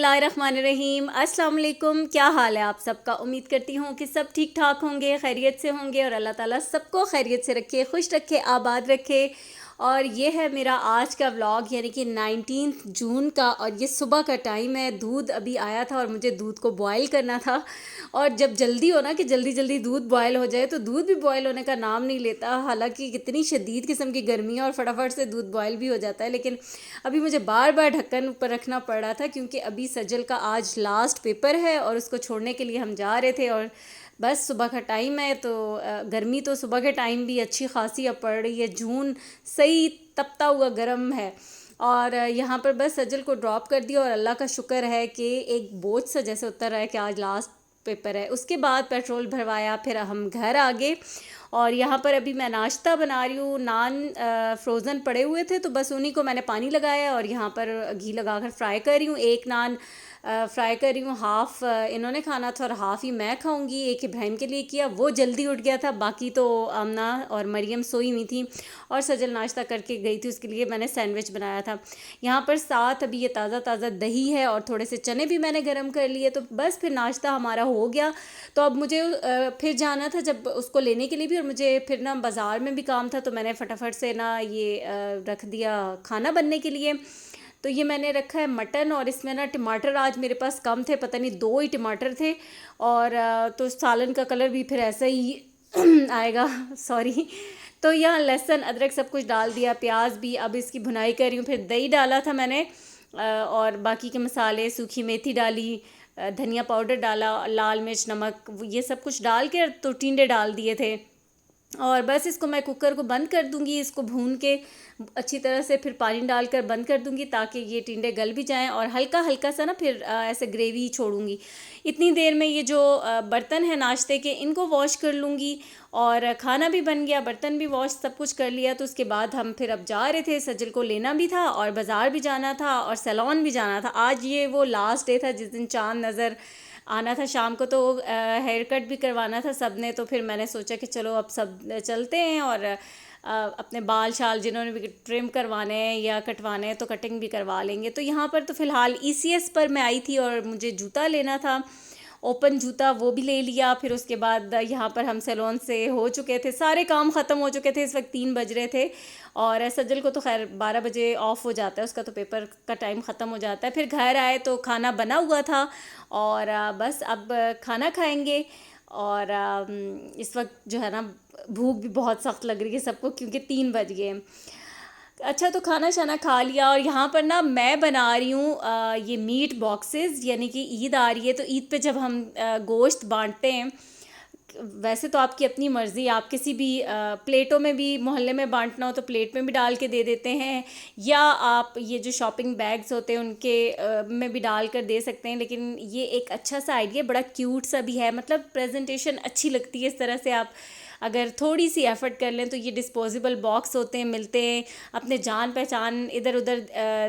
बिस्मिल्लाहिर्रहमानिर्रहीम। अस्सलाम वालेकुम। क्या हाल है आप सबका? उम्मीद करती हूँ कि सब ठीक ठाक होंगे, खैरियत से होंगे और अल्लाह ताला सबको खैरियत से रखे, खुश रखे, आबाद रखे। और ये है मेरा आज का व्लॉग, यानी कि 19 जून का। और ये सुबह का टाइम है, दूध अभी आया था और मुझे दूध को बॉयल करना था। और जब जल्दी हो ना कि जल्दी जल्दी दूध बॉयल हो जाए, तो दूध भी बॉयल होने का नाम नहीं लेता। हालांकि कितनी शदीद किस्म की गर्मी है और फटाफट से दूध बॉयल भी हो जाता है, लेकिन अभी मुझे बार बार ढक्कन ऊपर रखना पड़ रहा था क्योंकि अभी सजल का आज लास्ट पेपर है और उसको छोड़ने के लिए हम जा रहे थे। और बस सुबह का टाइम है, तो गर्मी तो सुबह के टाइम भी अच्छी खासी अब पड़ रही है। जून सही तपता हुआ गर्म है। और यहाँ पर बस सजल को ड्रॉप कर दिया और अल्लाह का शुक्र है कि एक बोझ सा जैसे उतर रहा है कि आज लास्ट पेपर है। उसके बाद पेट्रोल भरवाया, फिर हम घर आ गए। और यहाँ पर अभी मैं नाश्ता बना रही हूँ। नान फ्रोज़न पड़े हुए थे, तो बस उन्हीं को मैंने पानी लगाया और यहाँ पर घी लगाकर फ्राई कर रही हूँ। एक नान फ्राई कर रही हूँ, हाफ़ इन्होंने खाना था और हाफ़ ही मैं खाऊंगी। एक इब्राहिम के लिए किया, वो जल्दी उठ गया था। बाकी तो आमना और मरियम सोई हुई थी और सजल नाश्ता करके गई थी, उसके लिए मैंने सैंडविच बनाया था। यहाँ पर साथ अभी ये ताज़ा ताज़ा दही है और थोड़े से चने भी मैंने गर्म कर लिए। तो बस फिर नाश्ता हमारा हो गया। तो अब मुझे फिर जाना था जब उसको लेने के लिए भी, और मुझे फिर ना बाज़ार में भी काम था, तो मैंने फटाफट से ना ये रख दिया खाना बनने के लिए। तो ये मैंने रखा है मटन, और इसमें ना टमाटर आज मेरे पास कम थे, पता नहीं 2 ही टमाटर थे। और तो सालन का कलर भी फिर ऐसा ही आएगा, सॉरी। तो यहाँ लहसुन अदरक सब कुछ डाल दिया, प्याज भी। अब इसकी भुनाई कर रही हूँ। फिर दही डाला था मैंने, और बाकी के मसाले, सूखी मेथी डाली, धनिया पाउडर डाला, लाल मिर्च, नमक, ये सब कुछ डाल के तो टिंडे डाल दिए थे। और बस इसको मैं कुकर को बंद कर दूंगी, इसको भून के अच्छी तरह से फिर पानी डालकर बंद कर दूंगी ताकि ये टिंडे गल भी जाएं। और हल्का हल्का सा ना फिर ऐसे ग्रेवी छोड़ूंगी। इतनी देर में ये जो बर्तन है नाश्ते के, इनको वॉश कर लूँगी। और खाना भी बन गया, बर्तन भी वॉश, सब कुछ कर लिया। तो उसके बाद हम फिर अब जा रहे थे, सजल को लेना भी था और बाज़ार भी जाना था और सैलून भी जाना था। आज ये वो लास्ट डे था जिस दिन चाँद नज़र आना था शाम को। तो हेयर कट भी करवाना था सब ने। तो फिर मैंने सोचा कि चलो अब सब चलते हैं और अपने बाल शाल जिन्होंने भी ट्रिम करवाने हैं या कटवाने हैं तो कटिंग भी करवा लेंगे। तो यहाँ पर तो फ़िलहाल ECS पर मैं आई थी और मुझे जूता लेना था, ओपन जूता, वो भी ले लिया। फिर उसके बाद यहाँ पर हम सैलून से हो चुके थे, सारे काम ख़त्म हो चुके थे। इस वक्त 3 बज रहे थे और सजल को तो खैर 12 बजे ऑफ हो जाता है, उसका तो पेपर का टाइम ख़त्म हो जाता है। फिर घर आए तो खाना बना हुआ था और बस अब खाना खाएंगे। और इस वक्त जो है ना भूख भी बहुत सख्त लग रही है सबको क्योंकि 3 बज गए। अच्छा, तो खाना शाना खा लिया और यहाँ पर ना मैं बना रही हूँ ये मीट बॉक्सेस, यानी कि ईद आ रही है तो ईद पे जब हम गोश्त बांटते हैं, वैसे तो आपकी अपनी मर्ज़ी, आप किसी भी प्लेटों में भी मोहल्ले में बांटना हो तो प्लेट में भी डाल के दे देते हैं, या आप ये जो शॉपिंग बैग्स होते हैं उनके में भी डाल कर दे सकते हैं। लेकिन ये एक अच्छा सा आइडिया, बड़ा क्यूट सा भी है, मतलब प्रेजेंटेशन अच्छी लगती है इस तरह से। आप अगर थोड़ी सी एफ़र्ट कर लें तो ये डिस्पोजेबल बॉक्स होते हैं, मिलते हैं। अपने जान पहचान इधर उधर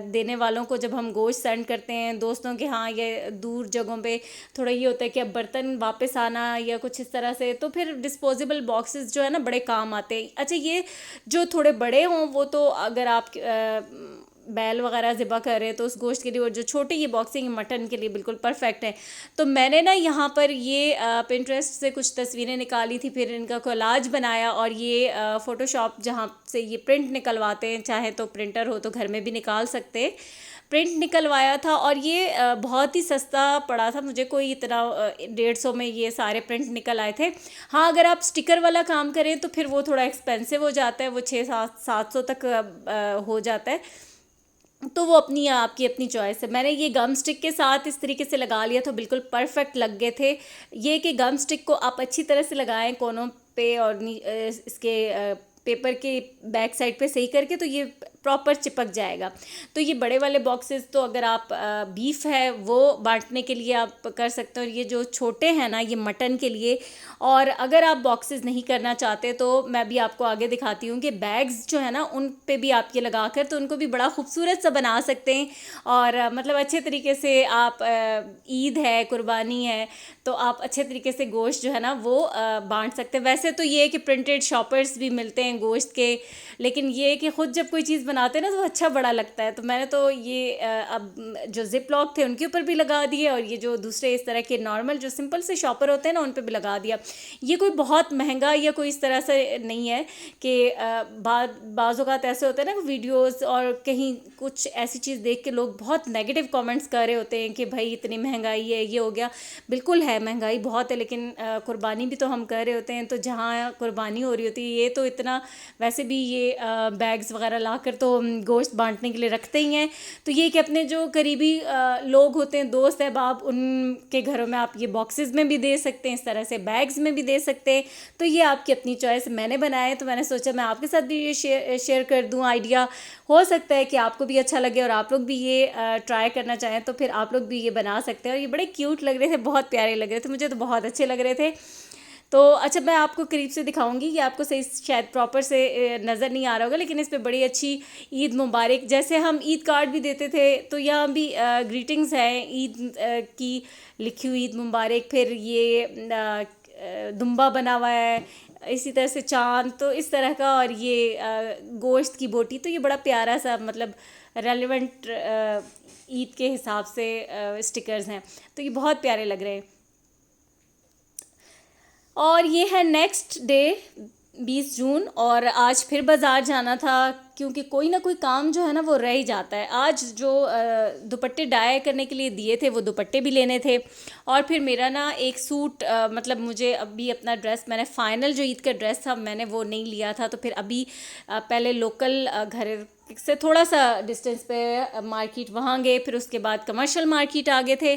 देने वालों को जब हम गोश्त सेंड करते हैं दोस्तों के, हाँ, ये दूर जगहों पे थोड़ा ये होता है कि अब बर्तन वापस आना या कुछ इस तरह से, तो फिर डिस्पोजेबल बॉक्सेस जो है ना बड़े काम आते हैं। अच्छा, ये जो थोड़े बड़े हों वो तो अगर आप बैल वगैरह ज़िबा कर रहे हैं तो उस गोश्त के लिए, और जो छोटे ये बॉक्सिंग मटन के लिए बिल्कुल परफेक्ट है। तो मैंने ना यहाँ पर ये पिंटरेस्ट से कुछ तस्वीरें निकाली थी, फिर इनका कोलाज बनाया और ये फ़ोटोशॉप जहाँ से ये प्रिंट निकलवाते हैं, चाहे तो प्रिंटर हो तो घर में भी निकाल सकते हैं, प्रिंट निकलवाया था। और ये बहुत ही सस्ता पड़ा था मुझे, कोई इतना 150 में ये सारे प्रिंट निकल आए थे। हाँ, अगर आप स्टिकर वाला काम करें तो फिर वो थोड़ा एक्सपेंसिव हो जाता है, वो 600-700 तक हो जाता है। तो वो अपनी आपकी अपनी चॉइस है। मैंने ये गम स्टिक के साथ इस तरीके से लगा लिया तो बिल्कुल परफेक्ट लग गए थे। ये कि गम स्टिक को आप अच्छी तरह से लगाएं कोनों पे और इसके पेपर के बैक साइड पे सही करके, तो ये प्रॉपर चिपक जाएगा। तो ये बड़े वाले बॉक्सेस तो अगर आप बीफ है वो बांटने के लिए आप कर सकते हो, और ये जो छोटे हैं ना ये मटन के लिए। और अगर आप बॉक्सेस नहीं करना चाहते तो मैं भी आपको आगे दिखाती हूँ कि बैग्स जो है ना उन पे भी आप ये लगा कर तो उनको भी बड़ा खूबसूरत सा बना सकते हैं। और मतलब अच्छे तरीके से आप ईद है, कुर्बानी है, तो आप अच्छे तरीके से गोश्त जो है ना वो बांट सकते हैं। वैसे तो ये है कि प्रिंटेड शॉपर्स भी मिलते हैं गोश्त के, लेकिन ये है कि ख़ुद जब कोई चीज़ बनाते हैं ना तो अच्छा बड़ा लगता है। तो मैंने तो ये अब जो ज़िप लॉक थे उनके ऊपर भी लगा दिए, और ये जो दूसरे इस तरह के नॉर्मल जो सिंपल से शॉपर होते हैं ना उन पे भी लगा दिया। ये कोई बहुत महंगा या कोई इस तरह से नहीं है कि बाज़ औक़ात ऐसे होते हैं ना वीडियोस और कहीं कुछ ऐसी चीज़ देख के लोग बहुत नेगेटिव कमेंट्स कर रहे होते हैं कि भाई इतनी महंगाई है, ये हो गया। बिल्कुल है, महंगाई बहुत है, लेकिन कुर्बानी भी तो हम कर रहे होते हैं। तो जहाँ कुर्बानी हो रही होती है, ये तो इतना वैसे भी ये बैग्स वगैरह लाकर तो गोश्त बांटने के लिए रखते ही हैं। तो ये कि अपने जो करीबी लोग होते हैं, दोस्त अहबाब, उनके घरों में आप ये बॉक्सेस में भी दे सकते हैं, इस तरह से बैग्स में भी दे सकते हैं। तो ये आपकी अपनी चॉइस। मैंने बनाया है तो मैंने सोचा मैं आपके साथ भी ये शेयर कर दूं आइडिया। हो सकता है कि आपको भी अच्छा लगे और आप लोग भी ये ट्राई करना चाहें, तो फिर आप लोग भी ये बना सकते हैं। और ये बड़े क्यूट लग रहे थे, बहुत प्यारे लग रहे थे, मुझे तो बहुत अच्छे लग रहे थे। तो अच्छा, मैं आपको करीब से दिखाऊंगी, ये आपको सही शायद प्रॉपर से नज़र नहीं आ रहा होगा, लेकिन इस पे बड़ी अच्छी ईद मुबारक, जैसे हम ईद कार्ड भी देते थे तो यहाँ भी ग्रीटिंग्स हैं ईद की लिखी हुई, ईद मुबारक। फिर ये दुम्बा बना हुआ है, इसी तरह से चाँद, तो इस तरह का, और ये गोश्त की बोटी। तो ये बड़ा प्यारा सा मतलब रेलेवेंट ईद के हिसाब से स्टिकर्स हैं, तो ये बहुत प्यारे लग रहे हैं। और ये है नेक्स्ट डे 20 जून, और आज फिर बाज़ार जाना था क्योंकि कोई ना कोई काम जो है ना वो रह ही जाता है। आज जो दुपट्टे डाई करने के लिए दिए थे वो दुपट्टे भी लेने थे, और फिर मेरा ना एक सूट मतलब मुझे अभी अपना ड्रेस, मैंने फ़ाइनल जो ईद का ड्रेस था मैंने वो नहीं लिया था। तो फिर अभी पहले लोकल घर से थोड़ा सा डिस्टेंस पे मार्केट वहाँ गए, फिर उसके बाद कमर्शियल मार्केट आ गए थे,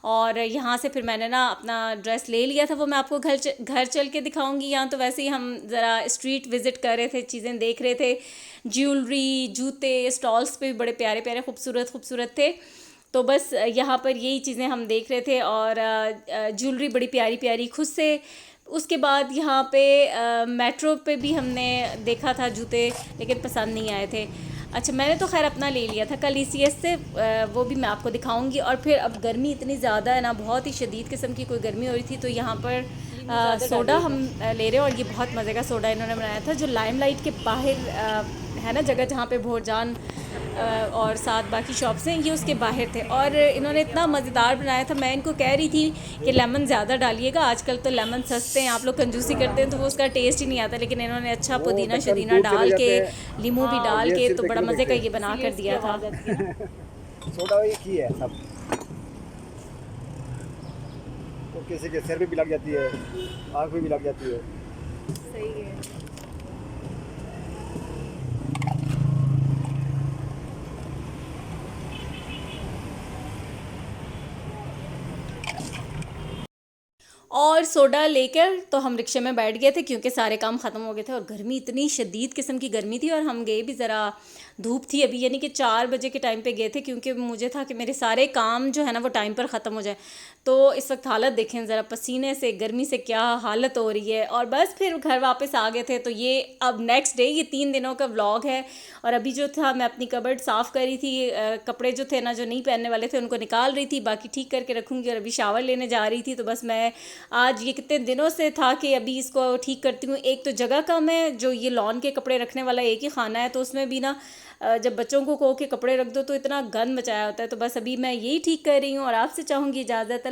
और यहाँ से फिर मैंने ना अपना ड्रेस ले लिया था। वो मैं आपको घर चल के दिखाऊंगी। यहाँ तो वैसे ही हम ज़रा स्ट्रीट विज़िट कर रहे थे, चीज़ें देख रहे थे, ज्वेलरी, जूते, स्टॉल्स पे भी बड़े प्यारे प्यारे खूबसूरत थे। तो बस यहाँ पर यही चीज़ें हम देख रहे थे, और ज्वेलरी बड़ी प्यारी प्यारी खुद से। उसके बाद यहाँ पे मेट्रो पे भी हमने देखा था जूते, लेकिन पसंद नहीं आए थे। अच्छा, मैंने तो खैर अपना ले लिया था कल ECS से, वो भी मैं आपको दिखाऊंगी। और फिर अब गर्मी इतनी ज़्यादा है ना, बहुत ही शदीद किस्म की कोई गर्मी हो रही थी, तो यहाँ पर सोडा हम ले रहे हैं, और ये बहुत मज़े का सोडा इन्होंने बनाया था, जो लाइमलाइट के बाहर है ना जगह जहाँ पे भोरजान और साथ बाकी शॉप्स हैं, ये उसके बाहर थे। और इन्होंने इतना मज़ेदार बनाया था, मैं इनको कह रही थी कि लेमन ज़्यादा डालिएगा, आजकल तो लेमन सस्ते हैं, आप लोग कंजूसी करते हैं तो वो उसका टेस्ट ही नहीं आता, लेकिन इन्होंने अच्छा पुदीना शदीना डाल के, नींबू भी डाल के, तो बड़ा मज़े का ये बना कर दिया था। सोडा एक ही है सब, तो किसी के सिर पे भी लग जाती है, आँख में भी लग जाती है। सही है। और सोडा लेकर तो हम रिक्शे में बैठ गए थे, क्योंकि सारे काम ख़त्म हो गए थे, और गर्मी इतनी शदीद किस्म की गर्मी थी, और हम गए भी ज़रा धूप थी अभी, यानी कि 4 बजे के टाइम पे गए थे, क्योंकि मुझे था कि मेरे सारे काम जो है ना वो टाइम पर ख़त्म हो जाए। तो इस वक्त हालत देखें ज़रा, पसीने से, गर्मी से क्या हालत हो रही है। और बस फिर घर वापस आ गए थे। तो ये अब नेक्स्ट डे, ये 3 दिनों का व्लॉग है। और अभी जो था मैं अपनी कबर्ड साफ़ कर रही थी, कपड़े जो थे ना जो नहीं पहनने वाले थे उनको निकाल रही थी, बाकी ठीक करके रखूँगी। और अभी शावर लेने जा रही थी, तो बस मैं आज ये कितने दिनों से था कि अभी इसको ठीक करती हूँ। एक तो जगह कम है, जो ये लॉन के कपड़े रखने वाला एक ही खाना है, तो उसमें भी ना जब बच्चों को कहो के कपड़े रख दो तो इतना गंद मचाया होता है। तो बस अभी मैं यही ठीक कर रही हूँ, और आपसे चाहूँगी इजाज़त।